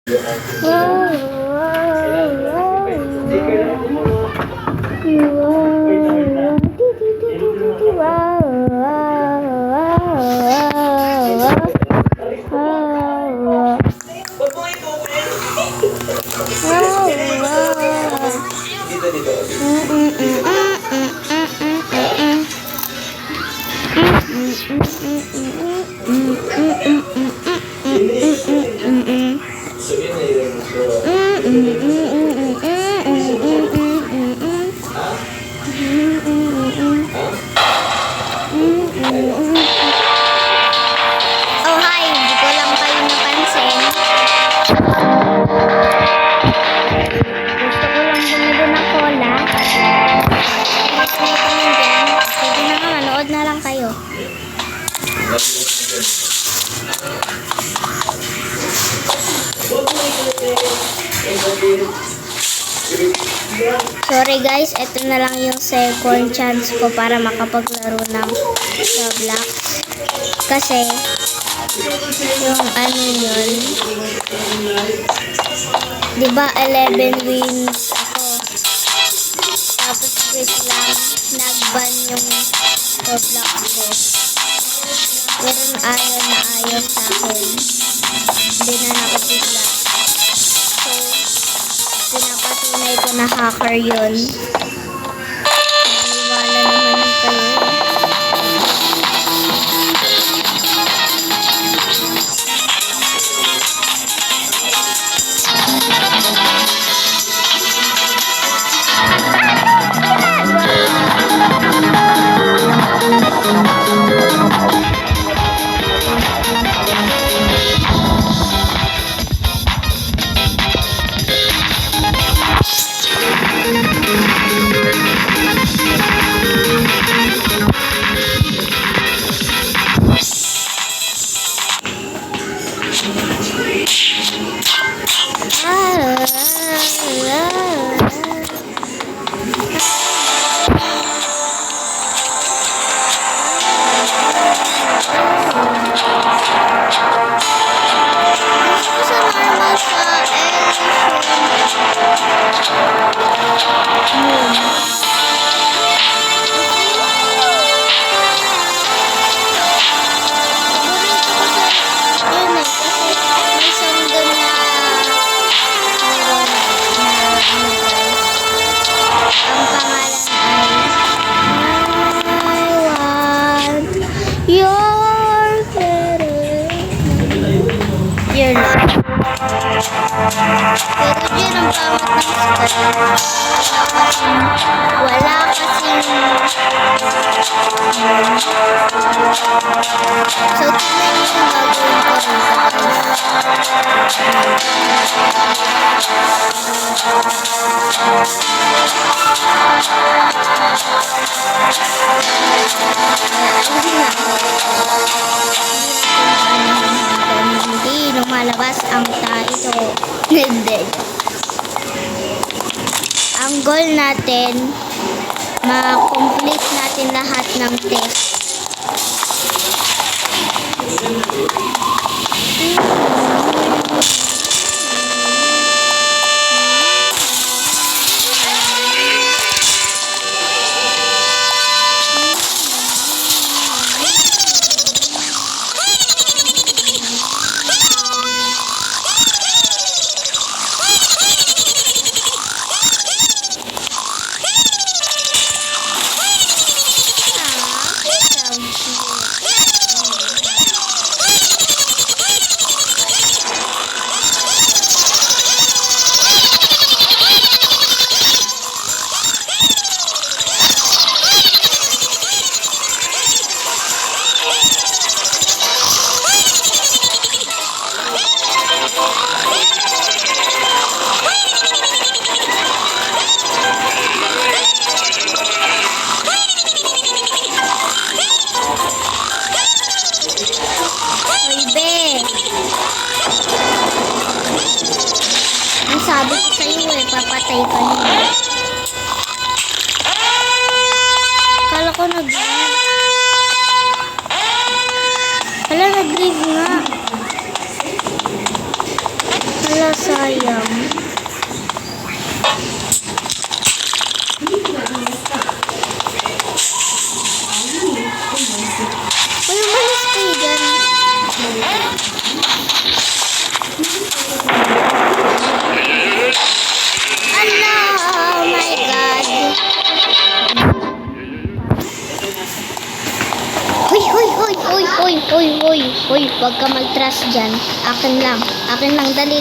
Oh, hi. Hindi ko lang kayo napansin. Gusto ko lang bumili ng cola. Sige na nga, manood na lang kayo. Sorry guys, ito na lang yung second chance ko para makapaglaro ng Roblox. Kasi, yung ano yun, diba 11 wins ako. Tapos biglang nag-ban yung Roblox ko. Pero ayaw na ayaw sa akin. Hindi na nakapigla. So, pinapatunay ko na hacker yun. Naniwala naman kayo. Pero yun ang pangit ng wala kasing so tignan nyo yung gagawin ko hindi lumalabas ang title. Hindi. Ang goal natin, ma-complete natin lahat ng test. Sabi ko sa'yo papatay ka niya. Kala ko nag-leave. Hala, nag-leave nga. Hala, sayang. Uy, umalis kayo dyan. Allah, oh my God. Hoy, wag ka mag-trust dyan. Akin lang, dali.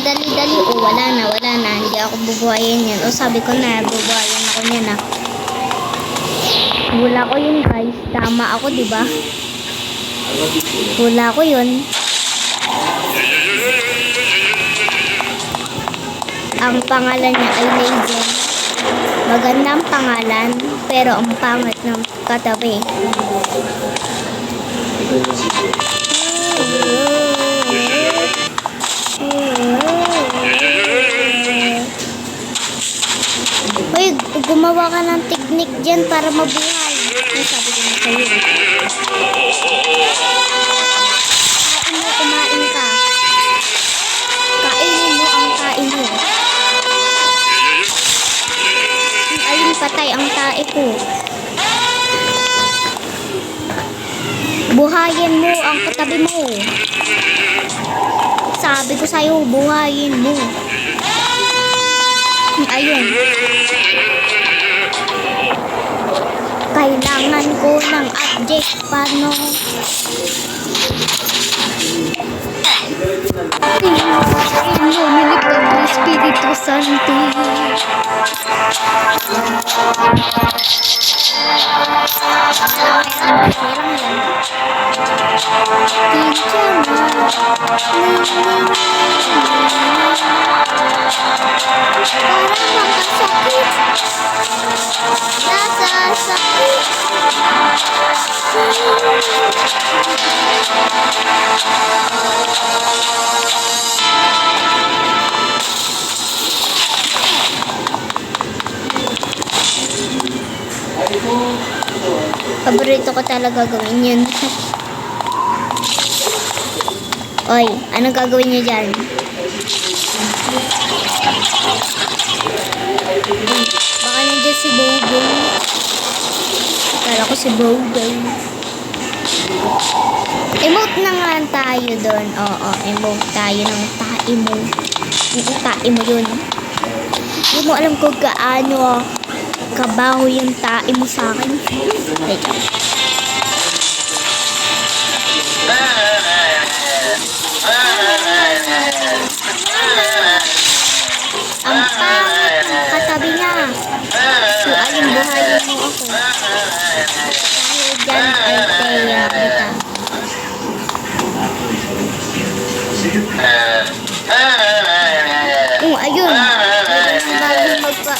O, wala na, hindi ako bubuhayin yan. O, sabi ko na, bubuhayin ako niyan ah. Hula ko yun guys, tama ako diba? Hula ko yun. Ang pangalan niya ay Legend. Magandang pangalan, pero ang pangit ng katabi. Uy, gumawa ka ng technique dyan para mabuhay. Ay, sabi ko na sa'yo. Kumain ka. Kainin mo ang kain mo. Ayun, patay ang tae ko. Buhayin mo ang katabi mo. Sabi ko sa'yo, buhayin mo. Ayun. Kailangan ko ng object. Paano? Humilig ka ng Espiritu Santo. Paborito ko talaga gawin yun. Oy, anong gagawin niyo dyan? Baka nandiyan si Bobo. Kala ko si Bobo. Emote na nga tayo doon. Oo, emote tayo ng tae mo. Tae mo yun. Hindi mo alam kung gaano kabaho yung tae mo sa akin. Wait. Ang pangit ng katabi niya. So, ayun, buhayin mo ako. Dahil dyan ay kaya kita. Ayun. Bago magpa...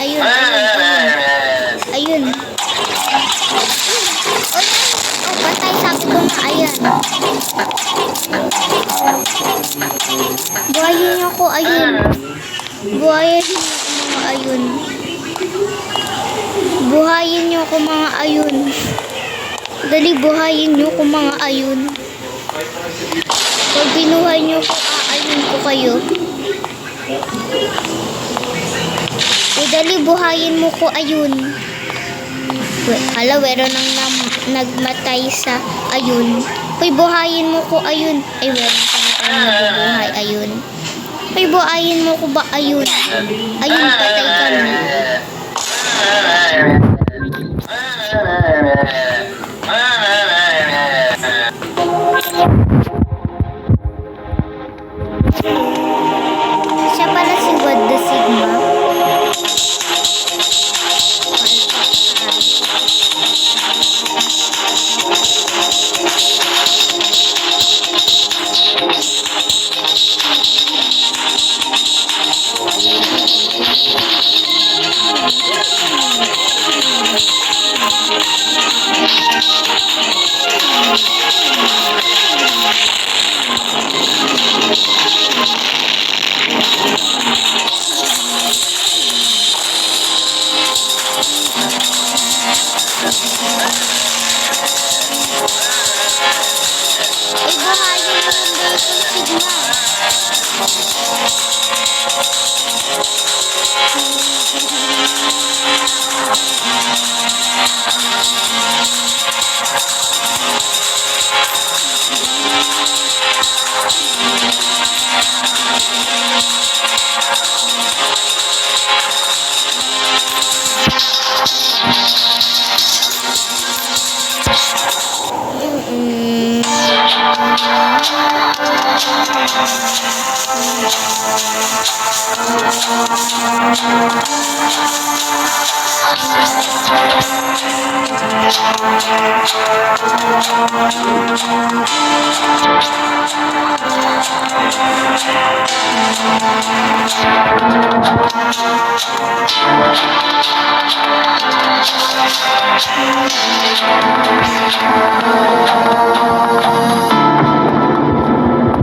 Ayun. Ayun. Oh, patay, sabi ko nga, ayan. Buhayin niyo ako, ayun. Buhayin niyo ako, mga ayun. Buhayin niyo ako, mga ayun. Dali, buhayin niyo ako, mga ayun. Pag binuhay niyo ko, aayun ko kayo. Dali, buhayin mo ko, ayun. Hala, wero nang nagmatay sa ayun. Uy, buhayin mo ko, ayun. Ay, wero ka na parang nabubuhay, ayun. Uy, buhayin mo ko ba, ayun. Ayun, patay ka na. Siya pala si God the Sigma.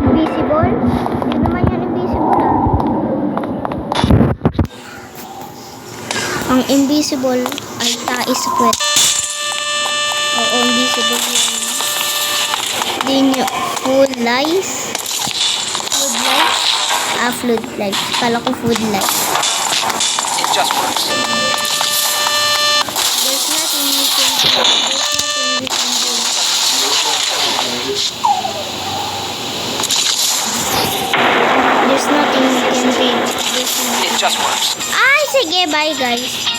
Invisible? Hindi naman yan invisible ah. Ang invisible ay tais puwet. Oo, invisible yan. Di nyo, food lies? Food lies? Ah, food lies. Kala ko food lies. It just works. There's nothing we can do. There's nothing we can do. There's nothing we can do. There's nothing. It just works. Ay, sige, bye guys.